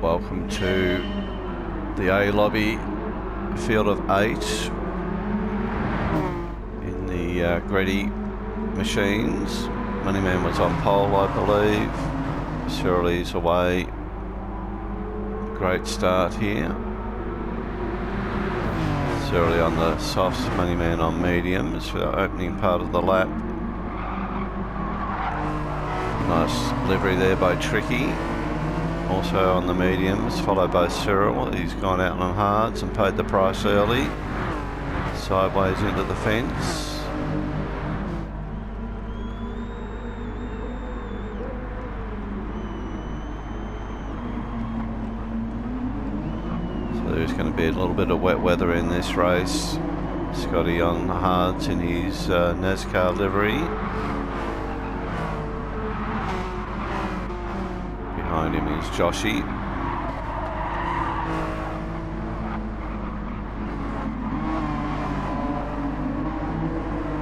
Welcome to the A lobby, field of 8 in the Greddy machines. Moneyman was on pole, I believe. Cyril's away. Great start here. Cyril on the softs, Moneyman on mediums for the opening part of the lap. Nice livery there by Tricky. Also on the mediums, followed by Cyril. He's gone out on hards and paid the price early. Sideways into the fence. So there's going to be a little bit of wet weather in this race. Scotty on hards in his NASCAR livery. Behind him is Joshy.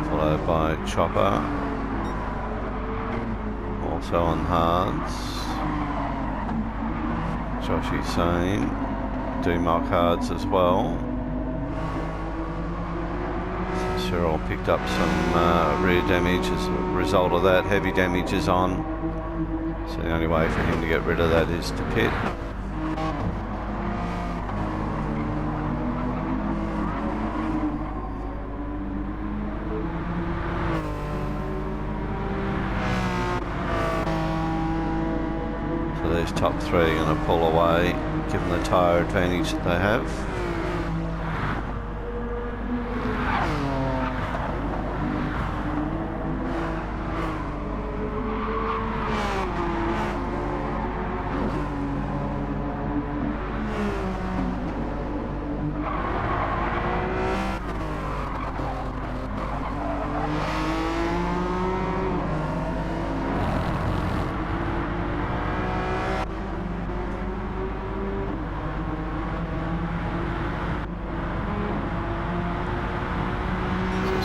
Followed by Chopper. Also on hards. Joshy same. D-Mock hards as well. So Cyril picked up some rear damage as a result of that. Heavy damage is on. So the only way for him to get rid of that is to pit. So these top three are going to pull away, given the tyre advantage that they have.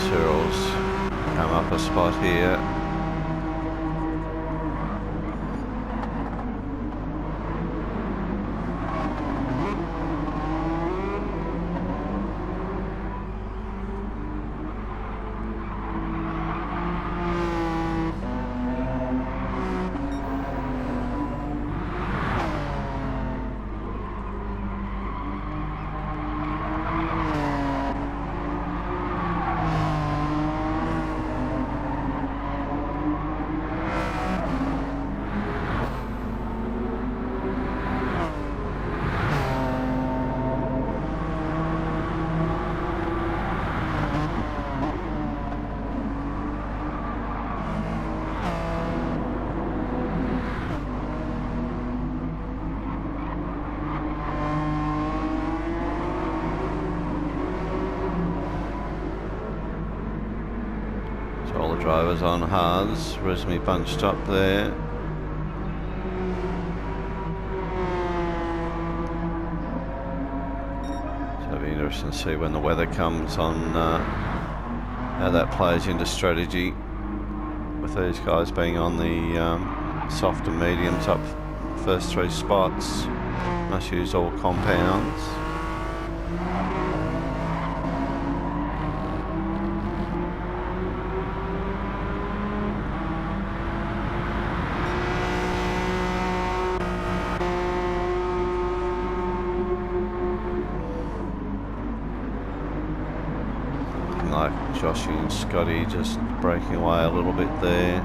Cyril's come up a spot here. All the drivers on hards, Resmi bunched up there. So it'll be interesting to see when the weather comes on how that plays into strategy with these guys being on the soft and mediums up first three spots. Must use all compounds. Like Joshy and Scotty just breaking away a little bit there.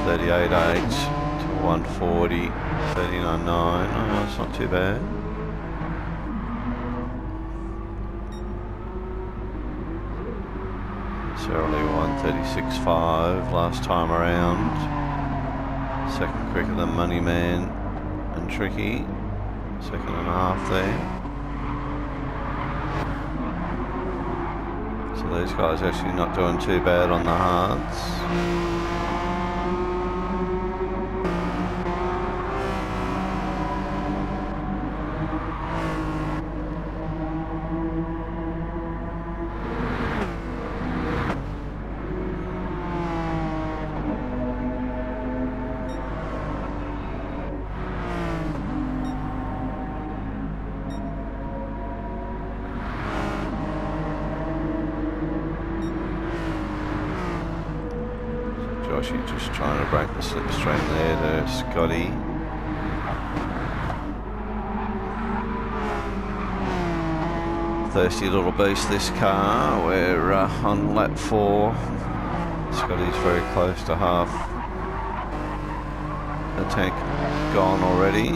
38.8 to 140, 39.9. Oh, it's not too bad. Certainly 136.5 last time around. Second quicker than Moneyman and Tricky. Second and a half there. So these guys actually not doing too bad on the hards. Joshy just trying to break the slipstream there to Scotty. Thirsty little beast, this car. We're on lap 4. Scotty's very close to half the tank gone already.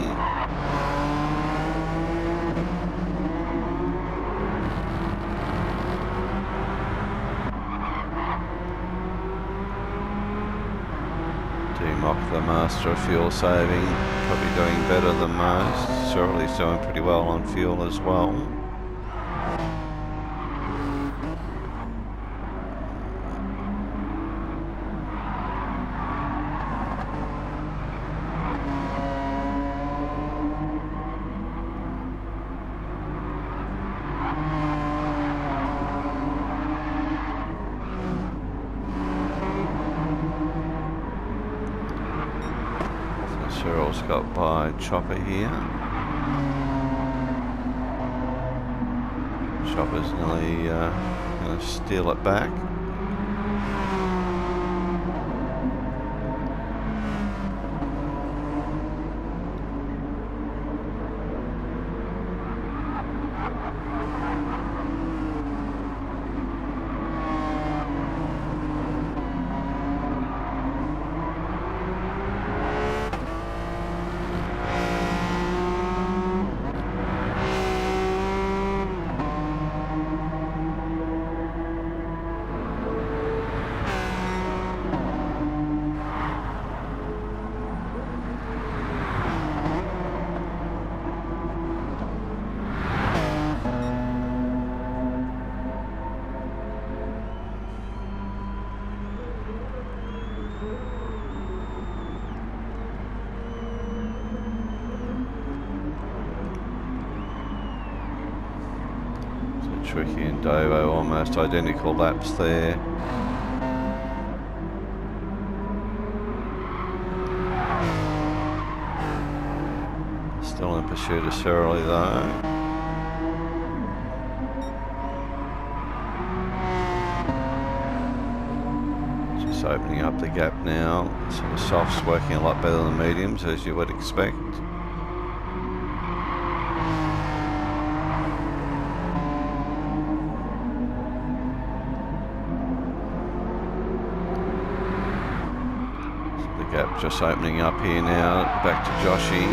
D-Mock, the master of fuel saving, probably doing better than most. Cyril's doing pretty well on fuel as well. Cyril's got by Chopper here. Chopper's nearly going to steal it back. Tricky and Davo almost identical laps there. Still in pursuit of Cyril though. Just opening up the gap now. So the softs working a lot better than mediums, as you would expect. Gap just opening up here now, back to Joshy.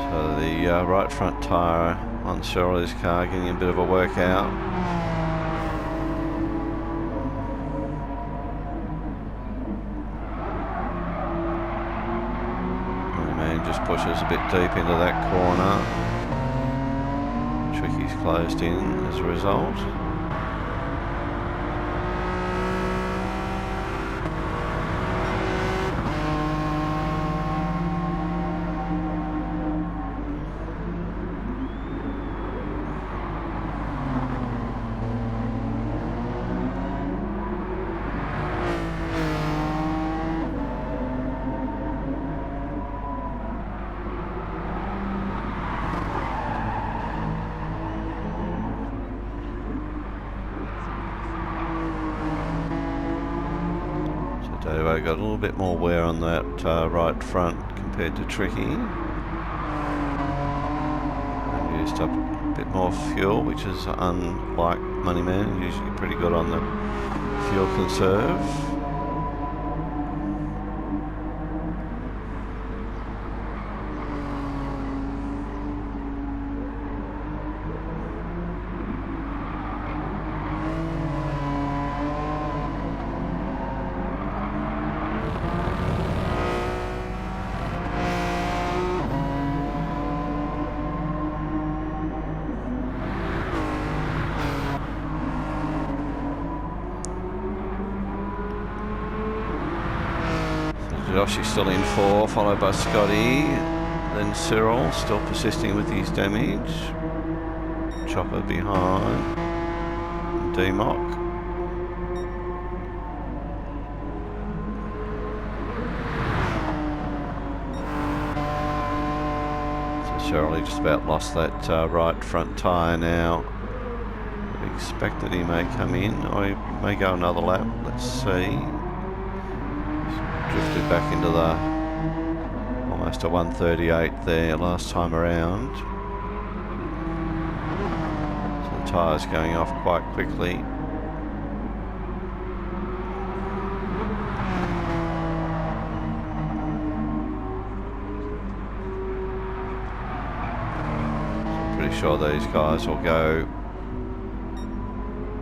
So the right front tyre on Cyril's car getting a bit of a workout. The man just pushes a bit deep into that corner. Tricky's closed in as a result. Davo got a little bit more wear on that right front compared to Tricky. And used up a bit more fuel, which is unlike Moneyman, usually pretty good on the fuel conserve. Joshy's still in 4, followed by Scotty, then Cyril, still persisting with his damage. Chopper behind. D-Mock. So Shirley just about lost that right front tyre now. We expect that he may come in, or he may go another lap. Let's see. He's drifted back into the almost a 138 there last time around. So the tyres going off quite quickly. So I'm pretty sure these guys will go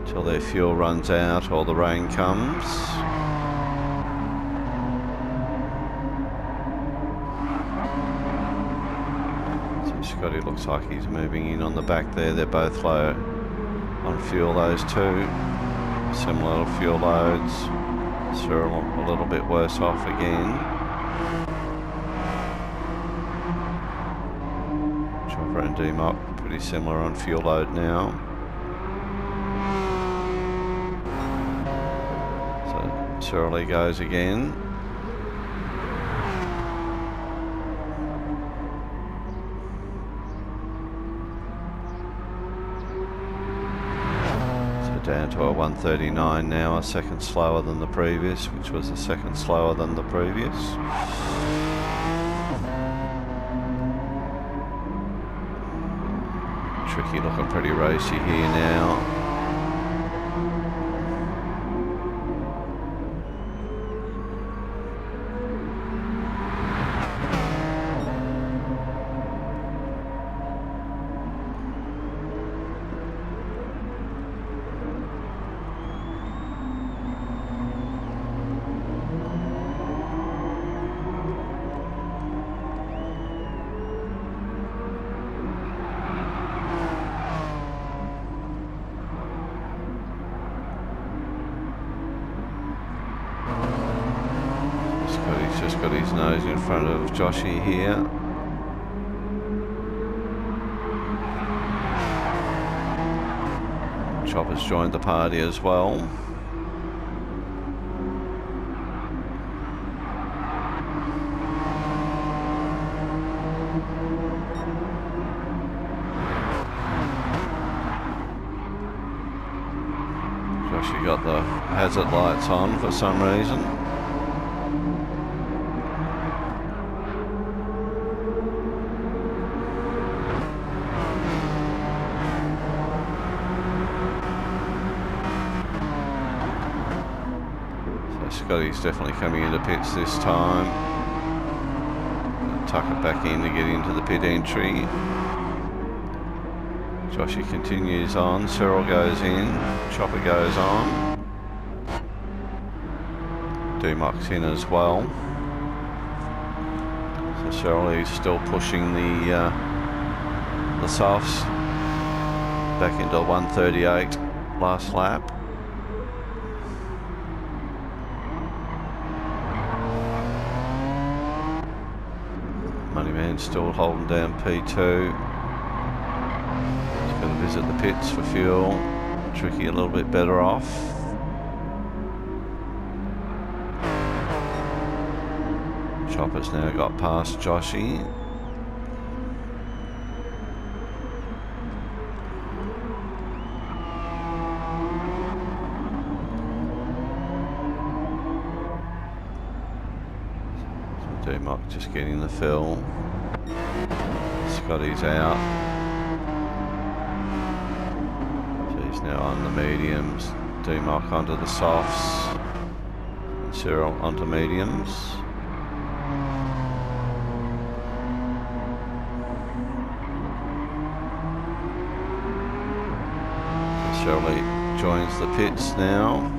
till their fuel runs out or the rain comes. Scotty looks like he's moving in on the back there. They're both low on fuel, those two. Similar fuel loads. Cyril a little bit worse off again. Chopper and D-Mock pretty similar on fuel load now. So Cyril goes again. Down to a 139 now, a second slower than the previous, which was a second slower than the previous. Tricky looking pretty racy here now. He's just got his nose in front of Joshy here. Chopper's joined the party as well. Joshy got the hazard lights on for some reason. Scotty's definitely coming into pits this time. Tuck it back in to get into the pit entry. Joshy continues on. Cyril goes in. Chopper goes on. D-Mock's in as well. So Cyril is still pushing the softs back into 138 last lap. Moneyman still holding down P2. He's got to visit the pits for fuel. Tricky a little bit better off. Chopper's now got past Joshy. D-Mock just getting the fill. Scotty's out. So he's now on the mediums. D-Mock onto the softs. And Cyril onto mediums. Shirley joins the pits now.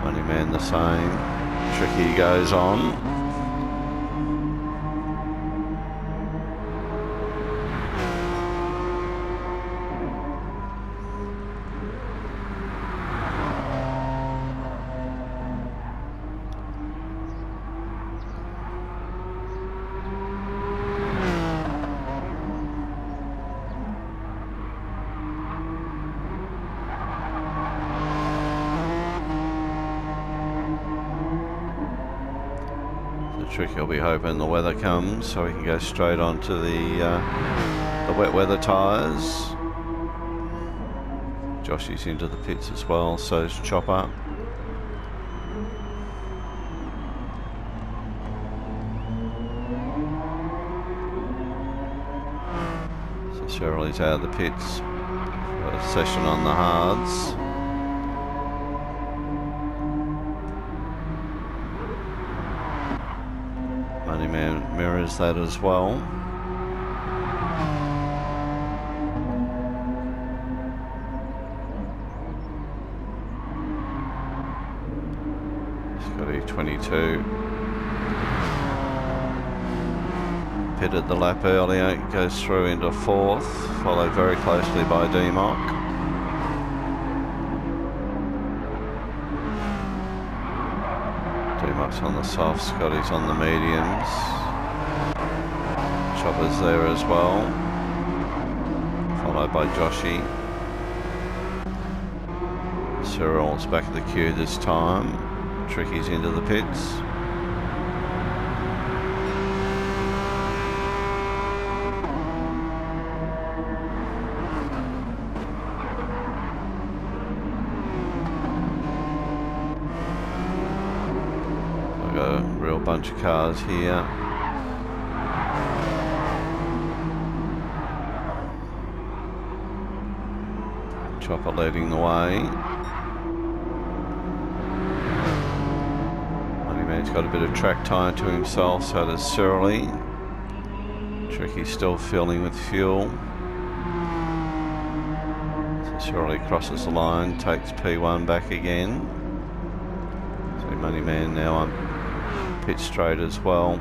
Moneyman the same. Tricky goes on. Tricky will be hoping the weather comes so he can go straight onto the wet weather tyres. Joshy's into the pits as well, so's Chopper. So Shirley's out of the pits for a session on the hards. Moneyman mirrors that as well. Greddy 22. Pitted the lap earlier, goes through into fourth, followed very closely by D-Mock. D-Mock's on the softs, Scotty's on the mediums. Chopper's there as well, followed by Joshy. Cyril's back at the queue this time. Tricky's into the pits. I've got a real bunch of cars here. Chopper leading the way. He's got a bit of track time to himself, so does Surly. Tricky's still filling with fuel. So Surly crosses the line, takes P1 back again. So Moneyman now on pit straight as well.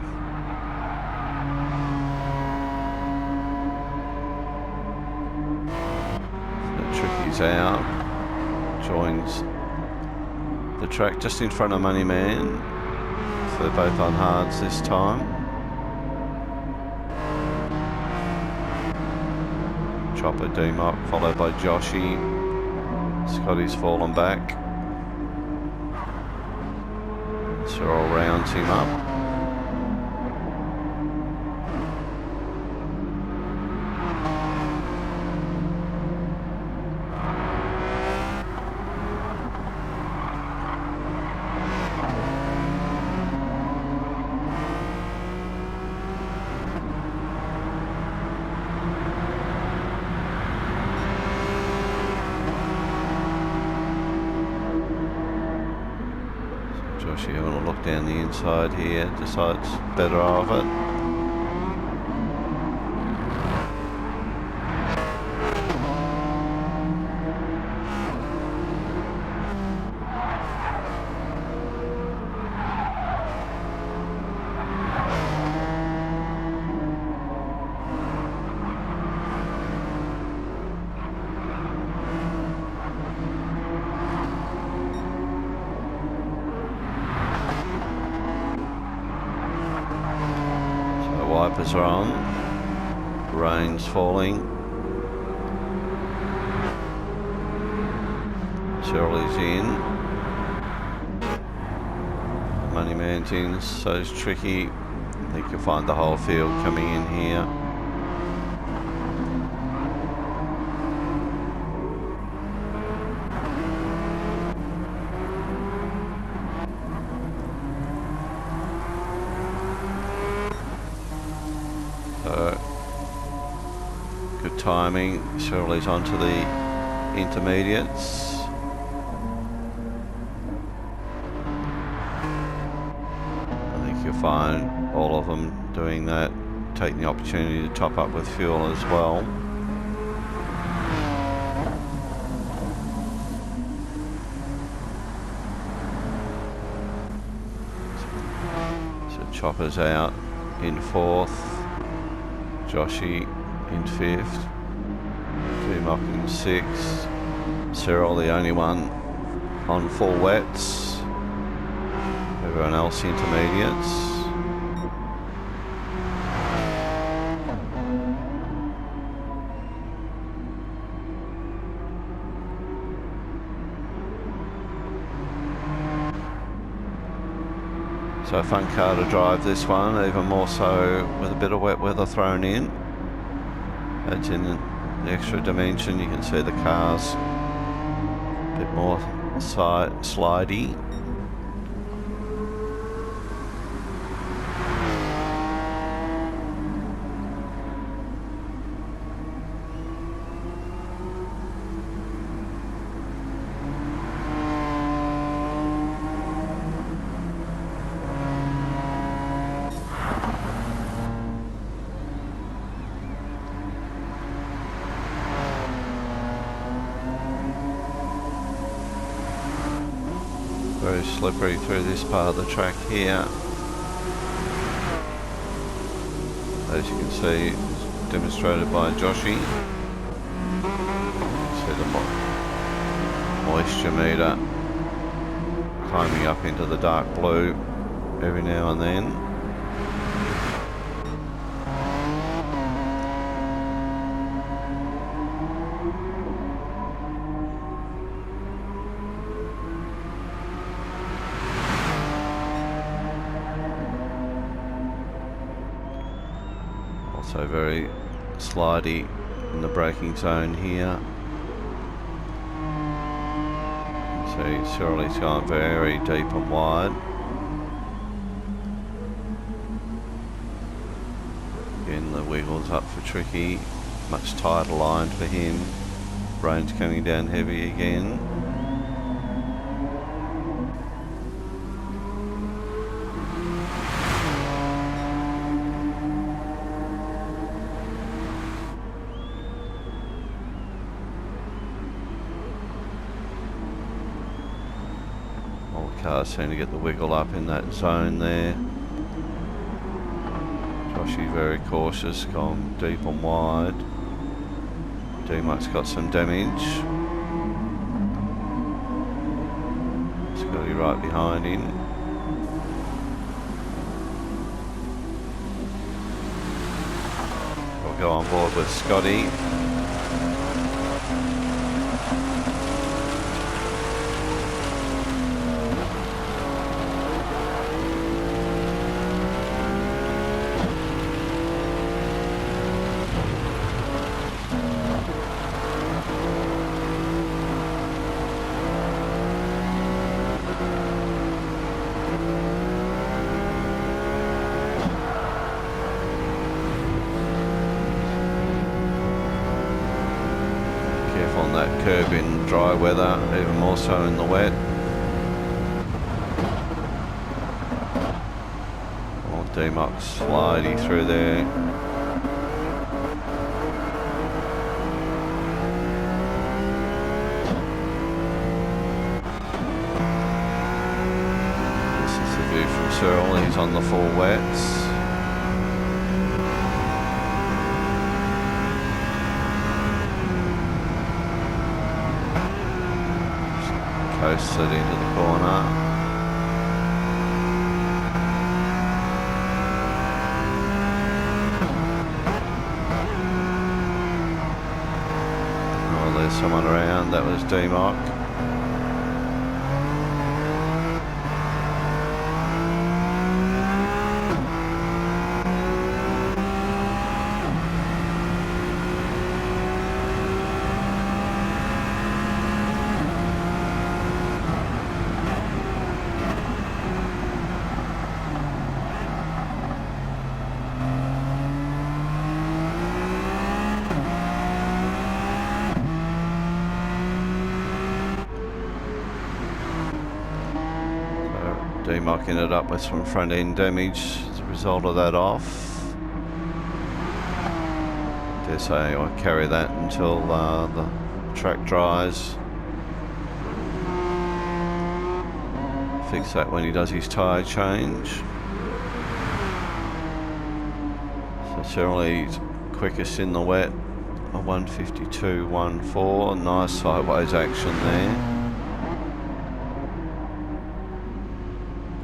So Tricky's out, joins the track just in front of Moneyman. They're both on hards this time. Chopper, D-Mock, followed by Joshy. Scotty's fallen back. Cyril rounds him up. Joshy having a look down the inside here, decides better of it. Wipers are on, rain's falling. Shirley's in. Moneyman's in, so's Tricky. I think you'll find the whole field coming in here. Good timing. Shirley's onto the intermediates. I think you'll find all of them doing that, taking the opportunity to top up with fuel as well. So Chopper's out in fourth. Joshy in fifth, D-Mock in sixth, Cyril the only one on full wets, everyone else intermediates. So a fun car to drive, this one, even more so with a bit of wet weather thrown in. Adds in the extra dimension. You can see the cars a bit more slidey. Very slippery through this part of the track here. As you can see, it's demonstrated by Joshy. See the moisture meter climbing up into the dark blue every now and then. Also very slidey in the braking zone here. See, Cyril's gone very deep and wide. Again, the wiggles up for Tricky. Much tighter line for him. Rain's coming down heavy again. Cars seem to get the wiggle up in that zone there. Joshy's very cautious, gone deep and wide. D-Muck's got some damage. Scotty right behind him. We'll go on board with Scotty. On that curb in dry weather, even more so in the wet. Oh, D-Muck's slidey through there. This is the view from Cyril, he's on the full wets. Coasted into the corner. Oh, there's someone around. That was D-Muck. D-Muck ended up with some front end damage as a result of that off. Dare say I'll carry that until the track dries. Fix that when he does his tyre change. So Cyril's quickest in the wet, a 152.14. Nice sideways action there.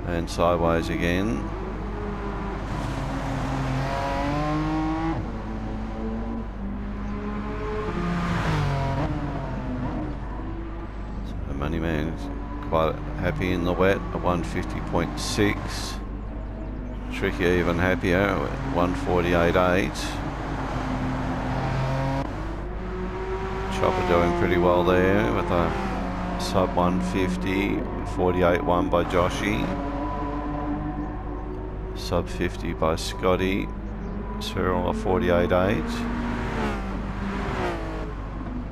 And sideways again. So the Moneyman's quite happy in the wet, a 150.6. Tricky even happier at 148.8. Chopper doing pretty well there with a sub 150, 48.1 by Joshy. Sub 50 by Scotty. Cyril a 48.8.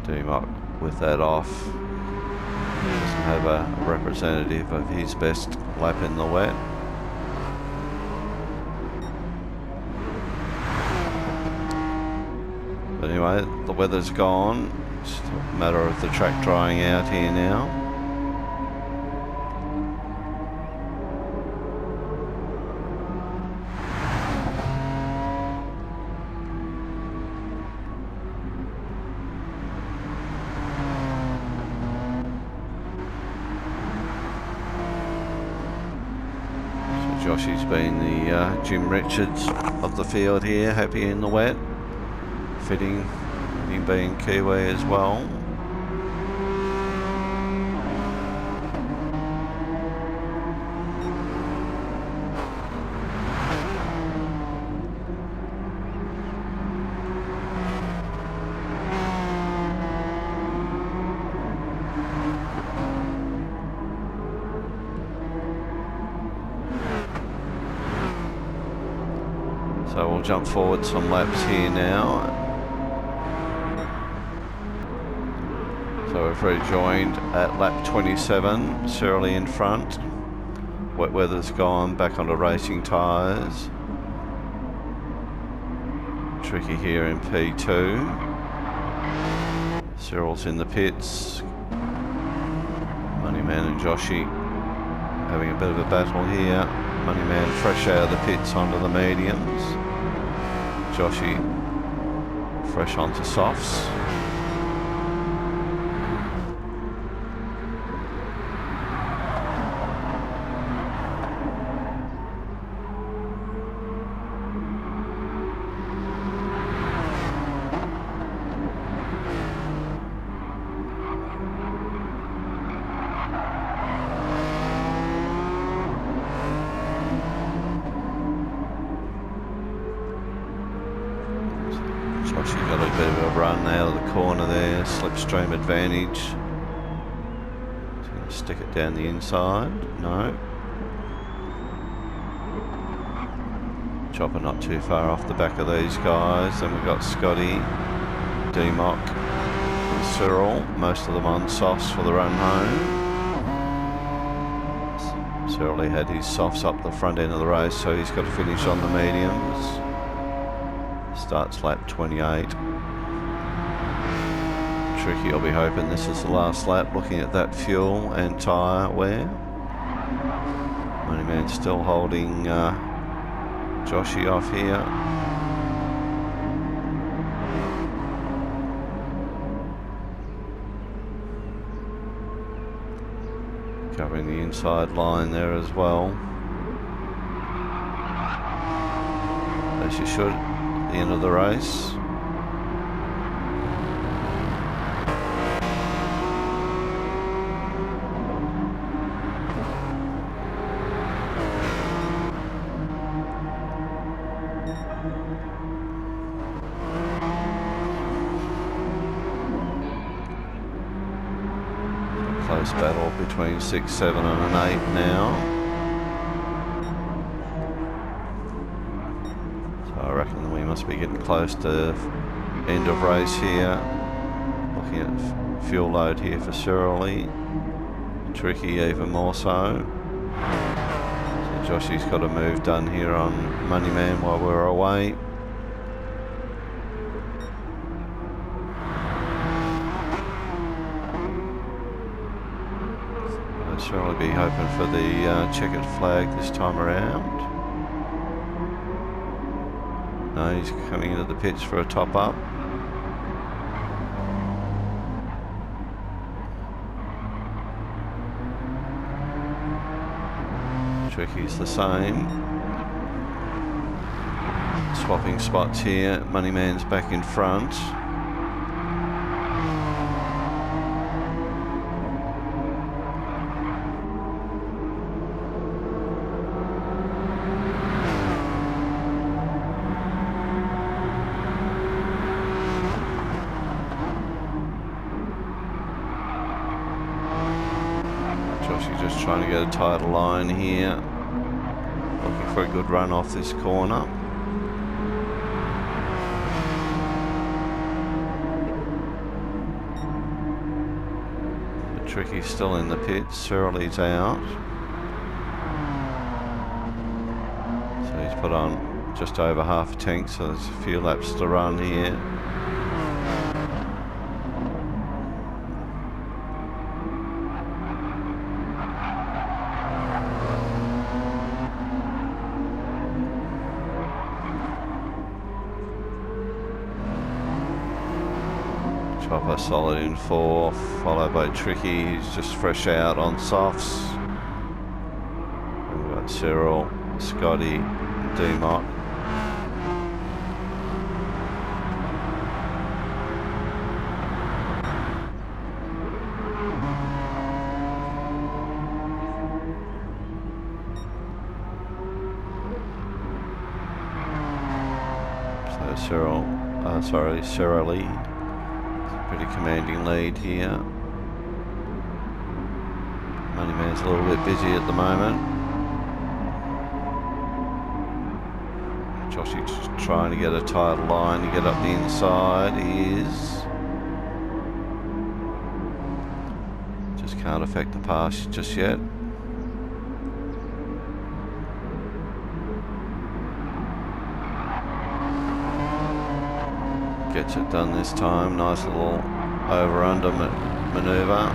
D-Mock with that off. Doesn't have a representative of his best lap in the wet. But anyway, the weather's gone. It's a matter of the track drying out here now. So Joshy's been the Jim Richards of the field here, happy in the wet. Fitting being Kiwi as well. So we'll jump forward some laps here now. So we've rejoined at lap 27, Cyril in front. Wet weather's gone, back onto racing tyres. Tricky here in P2. Cyril's in the pits. Moneyman and Joshy having a bit of a battle here. Moneyman fresh out of the pits onto the mediums. Joshy fresh onto softs. Joshy got a bit of a run out of the corner there, slipstream advantage. He's going to stick it down the inside. No. Chopper not too far off the back of these guys. Then we've got Scotty, D-Mock and Cyril, most of them on softs for the run home. Cyril had his softs up the front end of the race, so he's got to finish on the mediums. Starts lap 28. Tricky, I'll be hoping this is the last lap, looking at that fuel and tyre wear. Moneyman still holding Joshy off here. Covering the inside line there as well. As you should. The end of the race. Close battle between 6, 7 and an 8 now. I reckon we must be getting close to end of race here. Looking at fuel load here for Cyril. Tricky even more so. So Joshy's got a move done here on Moneyman while we're away. I'll surely be hoping for the checkered flag this time around. No, he's coming into the pits for a top up. Tricky's the same. Swapping spots here. Moneyman's back in front. Joshy just trying to get a tighter line here. Looking for a good run off this corner. But Tricky's still in the pits. Surly's out. So he's put on just over half a tank, so there's a few laps to run here. Chopper solid in 4th, followed by Tricky, who's just fresh out on softs. And we've got Cyril, Scotty, D-Mock. So Cyril Lee. Pretty commanding lead here. Moneyman's a little bit busy at the moment. Joshy just trying to get a tight line to get up the inside. He is. Just can't affect the pass just yet. Gets it done this time. Nice little over-under manoeuvre.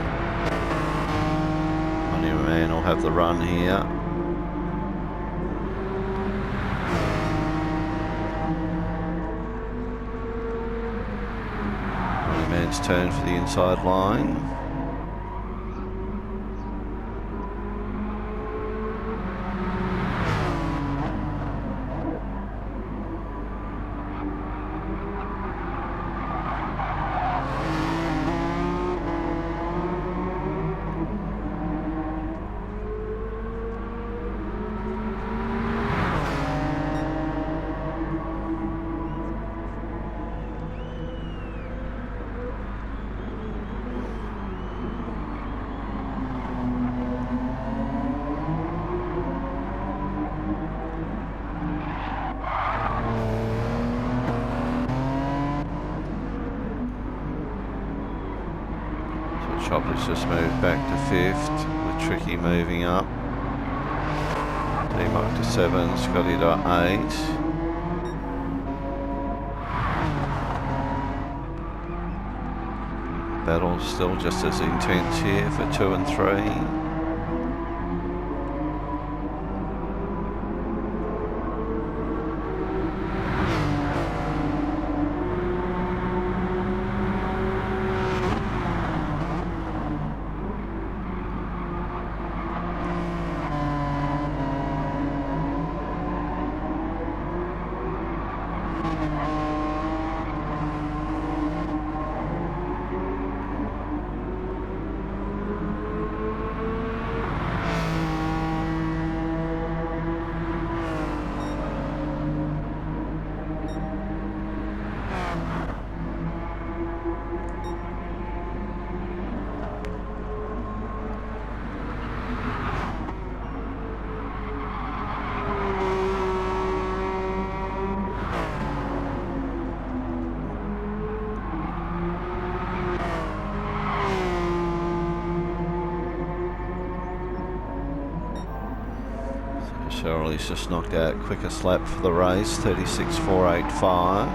Moneyman will have the run here. Moneyman's turn for the inside line. Chopper's just moved back to 5th, with Tricky moving up. D-Mock to 7, Scotty to 8. Battle still just as intense here for 2 and 3. Cheryl's just knocked out quickest lap for the race, 36.485.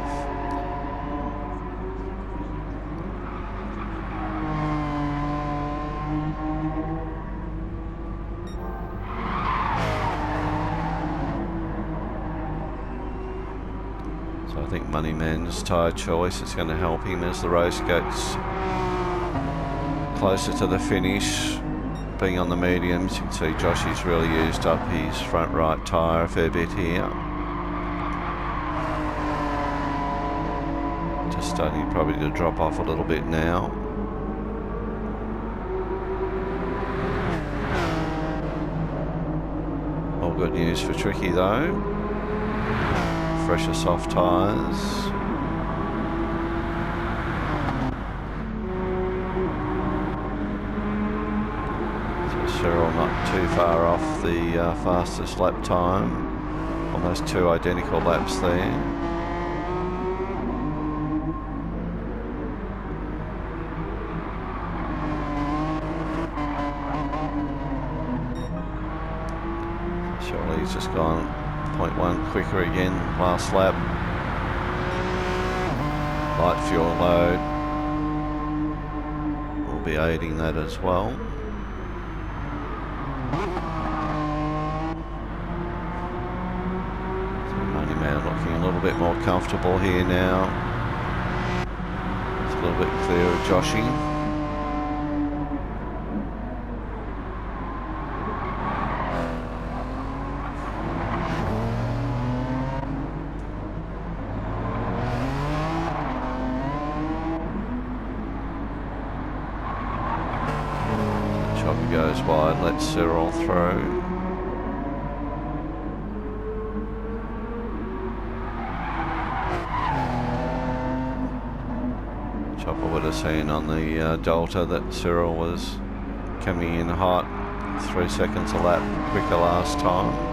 So I think Moneyman's tyre choice is going to help him as the race gets closer to the finish. Being on the mediums, you can see Joshy's really used up his front right tyre a fair bit here. Just starting probably to drop off a little bit now. All good news for Tricky though. Fresher soft tyres. Cyril not too far off the fastest lap time. Almost 2 identical laps there. Surely he's just gone 0.1 quicker again last lap. Light fuel load will be aiding that as well. So Money Man looking a little bit more comfortable here now. It's a little bit clearer, Joshy. Goes wide, lets Cyril through. Chopper would have seen on the Delta that Cyril was coming in hot, 3 seconds a lap quicker last time.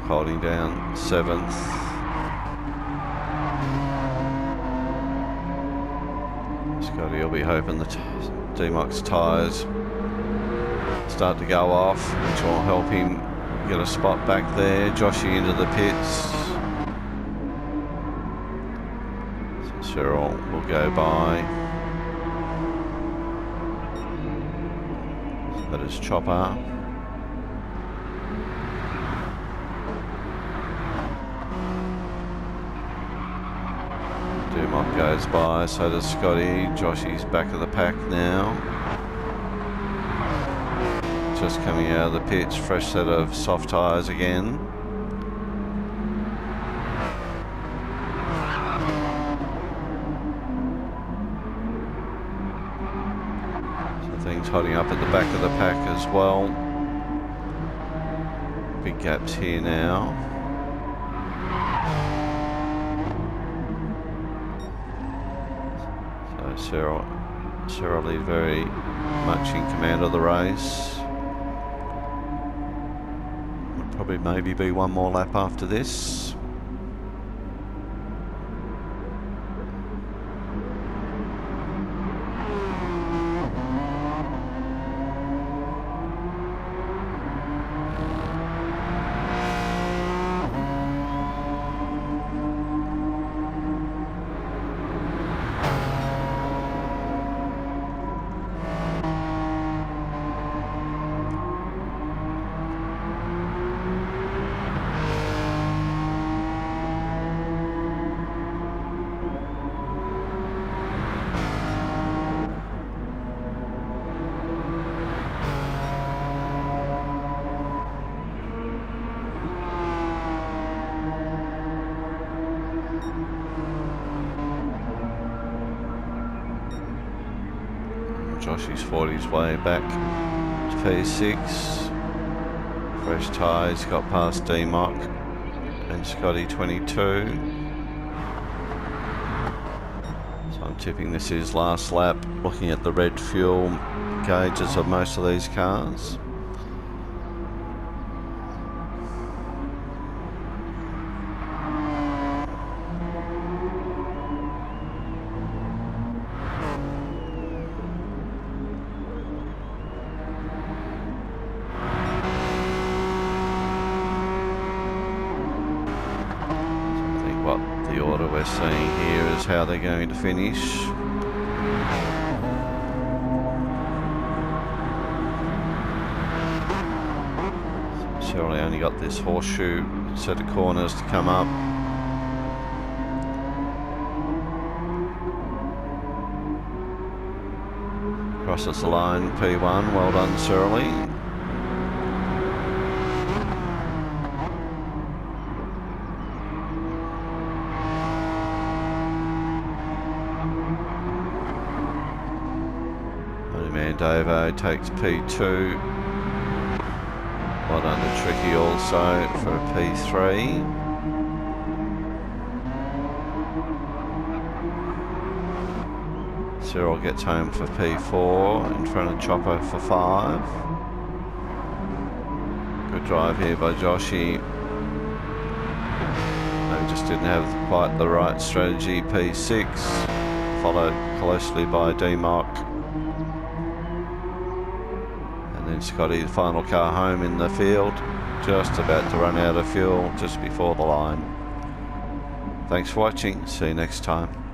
Holding down 7th. Scotty will be hoping the D-Mox tyres start to go off, which will help him get a spot back there. Joshy into the pits. So Cyril will go by. So that is Chopper. Dumont goes by, so does Scotty. Joshy's back of the pack now. Just coming out of the pits, fresh set of soft tyres again. So things hotting up at the back of the pack as well. Big gaps here now. Cyril is very much in command of the race. Will probably maybe be one more lap after this. Joshy's fought his way back to P6. Fresh tyres, got past D-Mock and Scotty 22. So I'm tipping this is last lap, looking at the red fuel gauges of most of these cars. The order we're seeing here is how they're going to finish. Surely only got this horseshoe set of corners to come up. Crosses the line, P1, well done Surly. Man Davo takes P2. Well done to Tricky also for a P3. Cyril gets home for P4 in front of Chopper for 5. Good drive here by Joshy. Maybe just didn't have quite the right strategy. P6, followed closely by D-Mock. And then Scotty, the final car home in the field, just about to run out of fuel just before the line. Thanks for watching, see you next time.